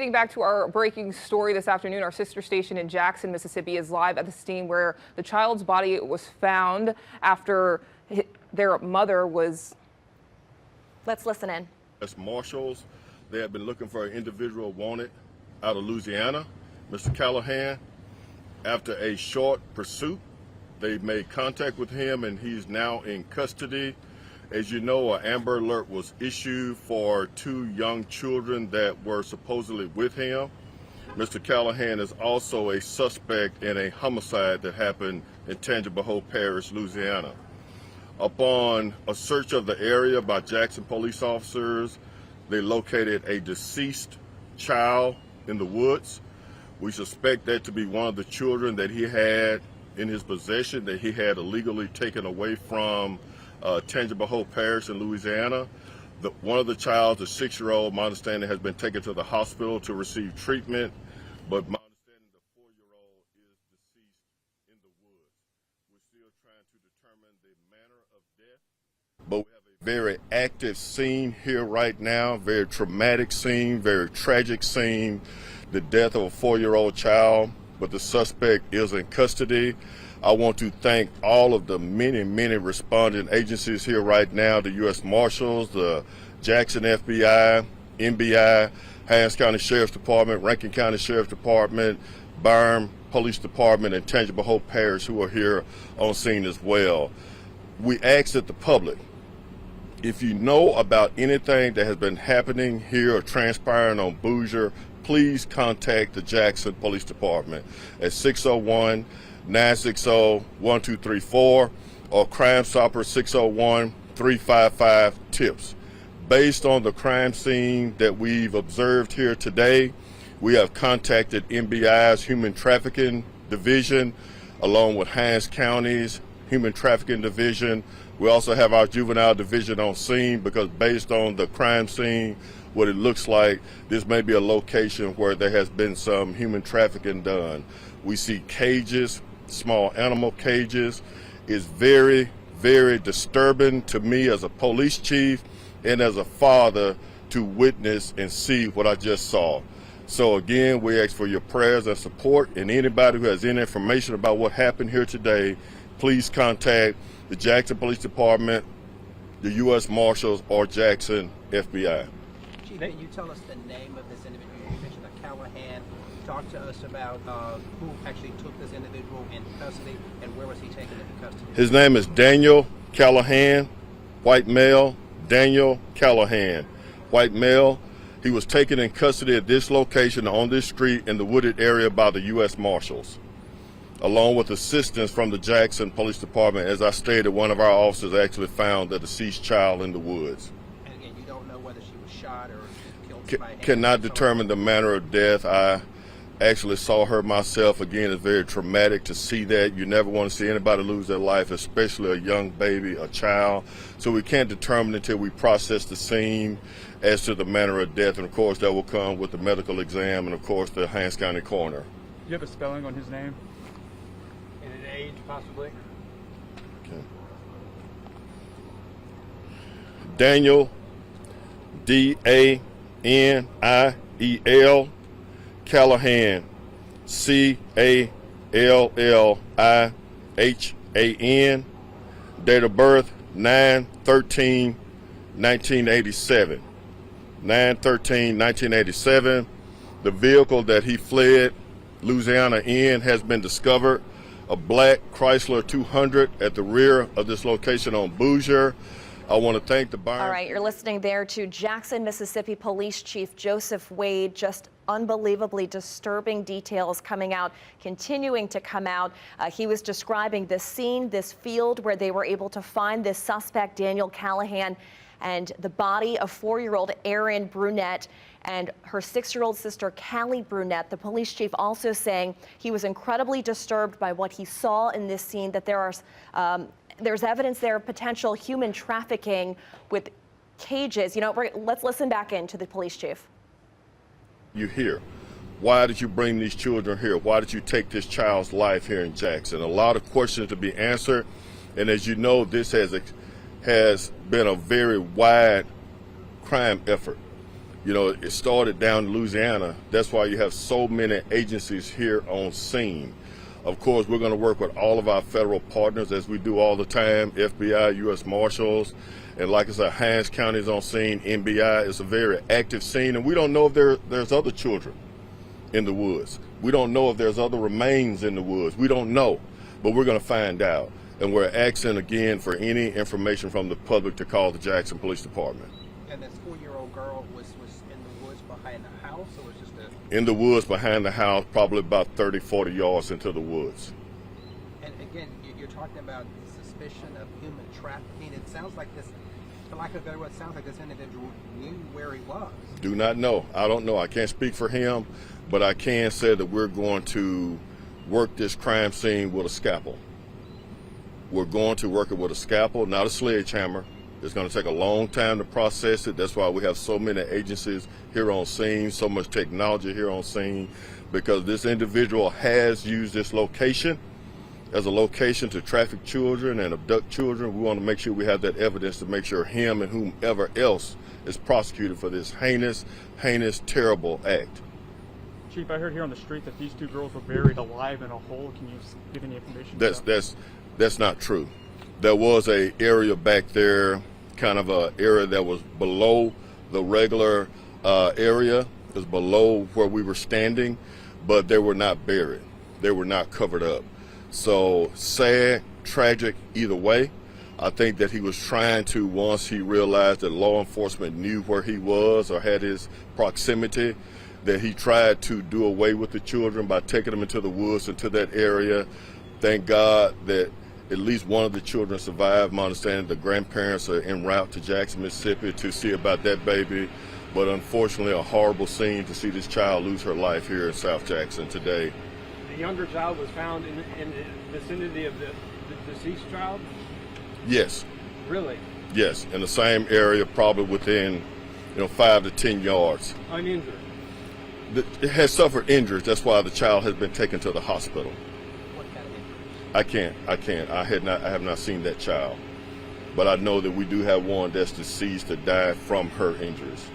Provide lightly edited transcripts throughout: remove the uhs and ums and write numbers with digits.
Getting back to our breaking story this afternoon, our sister station in Jackson, Mississippi is live at the scene where the child's body was found after their mother was. Let's listen in. As marshals, they have been looking for an individual wanted out of Louisiana, Mr. Callahan. After a short pursuit, they made contact with him and he's now in custody. As you know, an Amber Alert was issued for 2 young children that were supposedly with him. Mr. Callahan is also a suspect in a homicide that happened in Tangipahoa Hope Parish, Louisiana. Upon a search of the area by Jackson police officers, they located a deceased child in the woods. We suspect that to be one of the children that he had in his possession, that he had illegally taken away from Tangipahoa Hope Parish in Louisiana. One of the child, a 6-year-old, my understanding, has been taken to the hospital to receive treatment, but my understanding the 4-year-old is deceased in the woods. We're still trying to determine the manner of death, but we have a very active scene here right now, very traumatic scene, very tragic scene, the death of a 4-year-old child, but the suspect is in custody. I want to thank all of the many responding agencies here right now, the U.S. Marshals, the Jackson FBI, NBI, Hinds County Sheriff's Department, Rankin County Sheriff's Department, Byram Police Department, and Tangipahoa Hope Parish, who are here on scene as well. We ask that the public, if you know about anything that has been happening here or transpiring on Bossier, please contact the Jackson Police Department at 601-960-1234 or Crime Stopper 601-355-TIPS. Based on the crime scene that we've observed here today, we have contacted NBI's Human Trafficking Division along with Hinds County's Human Trafficking Division. We also have our Juvenile Division on scene because based on the crime scene, what it looks like, this may be a location where there has been some human trafficking done. We see cages, small animal cages. It's very disturbing to me as a police chief and as a father to witness and see what I just saw. So again, we ask for your prayers and support, and anybody who has any information about what happened here today, please contact the Jackson Police Department, the U.S. Marshals, or Jackson FBI. Chief, can you tell us the name of this individual? You mentioned a Callahan. Talk to us about who actually took this individual in custody and where was he taken into custody? His name is Daniel Callahan, white male, Daniel Callahan, white male. He was taken in custody at this location on this street in the wooded area by the U.S. Marshals, along with assistance from the Jackson Police Department. As I stated, one of our officers actually found the deceased child in the woods. And again, you don't know whether she was shot or killed by Cannot determine the manner of death. I actually saw her myself. Again, it's very traumatic to see that. You never want to see anybody lose their life, especially a young baby, a child. So we can't determine until we process the scene as to the manner of death. And of course, that will come with the medical exam and of course the Hinds County coroner. Do you have a spelling on his name? And an age, possibly? Okay. Daniel, D-A-N-I-E-L, Callahan, C-A-L-L-I-H-A-N, date of birth 9/13/1987. 9/13/1987. The vehicle that he fled Louisiana in has been discovered, a black Chrysler 200 at the rear of this location on Bossier. I want to thank the Byram. All right, you're listening there to Jackson, Mississippi Police Chief Joseph Wade. Just unbelievably disturbing details coming out, continuing to come out. He was describing this scene, this field where they were able to find this suspect, Daniel Callahan, and the body of 4-year-old Erin Brunette and her 6-year-old sister, Callie Brunette. The police chief also saying he was incredibly disturbed by what he saw in this scene, that there's evidence there of potential human trafficking with cages. You know, let's listen back in to the police chief. You hear, why did you bring these children here? Why did you take this child's life here in Jackson? A lot of questions to be answered. And as you know, this has been a very wide crime effort. You know, it started down in Louisiana. That's why you have so many agencies here on scene. Of course, we're going to work with all of our federal partners as we do all the time, FBI, U.S. Marshals, and like I said, Hinds County is on scene, NBI. It's a very active scene, and we don't know if there's other children in the woods. We don't know if there's other remains in the woods. We don't know, but we're going to find out. And we're asking again for any information from the public to call the Jackson Police Department. And this 4-year-old girl was in the woods behind the house, or was just In the woods behind the house, probably about 30, 40 yards into the woods. And again, you're talking about suspicion of human trafficking. It sounds like this, for lack of a better word, it sounds like this individual knew where he was. Do not know. I don't know. I can't speak for him, but I can say that we're going to work this crime scene with a scalpel. We're going to work it with a scalpel, not a sledgehammer. It's going to take a long time to process it. That's why we have so many agencies here on scene, so much technology here on scene, because this individual has used this location as a location to traffic children and abduct children. We want to make sure we have that evidence to make sure him and whomever else is prosecuted for this heinous, terrible act. Chief, I heard here on the street that these 2 girls were buried alive in a hole. Can you give any information? That's not true. There was a area back there, kind of a area that was below the regular area. It was below where we were standing, but they were not buried. They were not covered up. So sad, tragic, either way. I think that he was trying to, once he realized that law enforcement knew where he was or had his proximity, that he tried to do away with the children by taking them into the woods, into that area. Thank God that at least one of the children survived. My understanding, the grandparents are en route to Jackson, Mississippi to see about that baby. But unfortunately, a horrible scene to see this child lose her life here in South Jackson today. The younger child was found in the vicinity of the deceased child? Yes. Really? Yes, in the same area, probably within 5 to 10 yards. Uninjured? It has suffered injuries. That's why the child has been taken to the hospital. What kind of injuries? I can't. I have not seen that child, but I know that we do have one that's deceased that died from her injuries.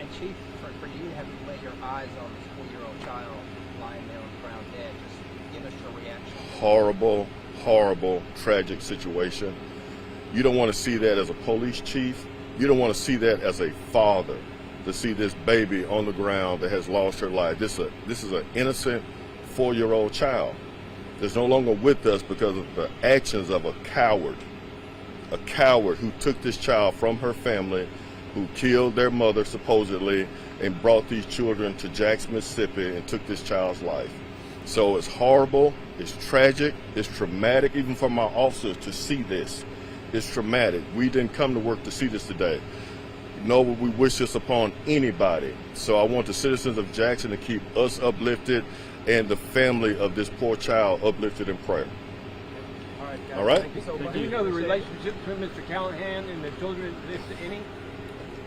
And Chief, for you, have you laid your eyes on this 4-year-old child lying there on the ground dead? Just give us your reaction. Horrible, tragic situation. You don't want to see that as a police chief. You don't want to see that as a father, to see this baby on the ground that has lost her life. This is an innocent 4-year-old child that's no longer with us because of the actions of a coward who took this child from her family, who killed their mother supposedly, and brought these children to Jackson, Mississippi, and took this child's life. So it's horrible, it's tragic, it's traumatic, even for my officers to see this. It's traumatic. We didn't come to work to see this today. Nor would we wish this upon anybody. So I want the citizens of Jackson to keep us uplifted and the family of this poor child uplifted in prayer. All right, guys. All right? Thank you so much. Do you know the relationship between Mr. Callahan and the children, if any?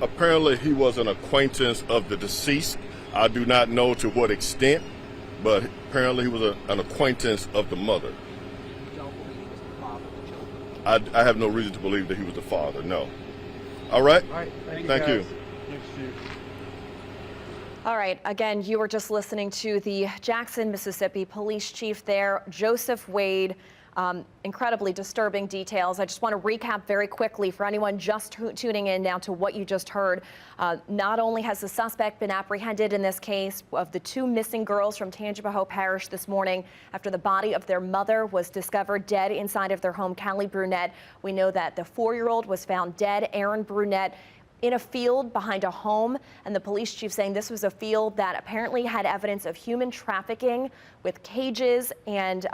Apparently he was an acquaintance of the deceased. I do not know to what extent, but apparently he was an acquaintance of the mother. You don't believe he was the father of the children? I have no reason to believe that he was the father, no. All right? All right. Thank guys. you. Thanks, Chief. All right, again, you were just listening to the Jackson, Mississippi police chief there, Joseph Wade. Incredibly disturbing details. I just want to recap very quickly for anyone just tuning in now to what you just heard. Not only has the suspect been apprehended in this case of the 2 missing girls from Tangipahoa Parish this morning after the body of their mother was discovered dead inside of their home, Callie Brunette. We know that the 4-year-old was found dead, Aaron Brunette, in a field behind a home, and the police chief saying this was a field that apparently had evidence of human trafficking with cages and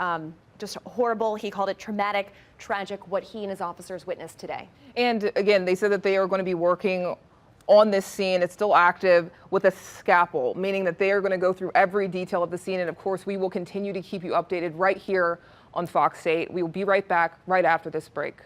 just horrible. He called it traumatic, tragic, what he and his officers witnessed today. And again, they said that they are going to be working on this scene. It's still active with a scalpel, meaning that they are going to go through every detail of the scene. And of course, we will continue to keep you updated right here on Fox 8. We will be right back right after this break.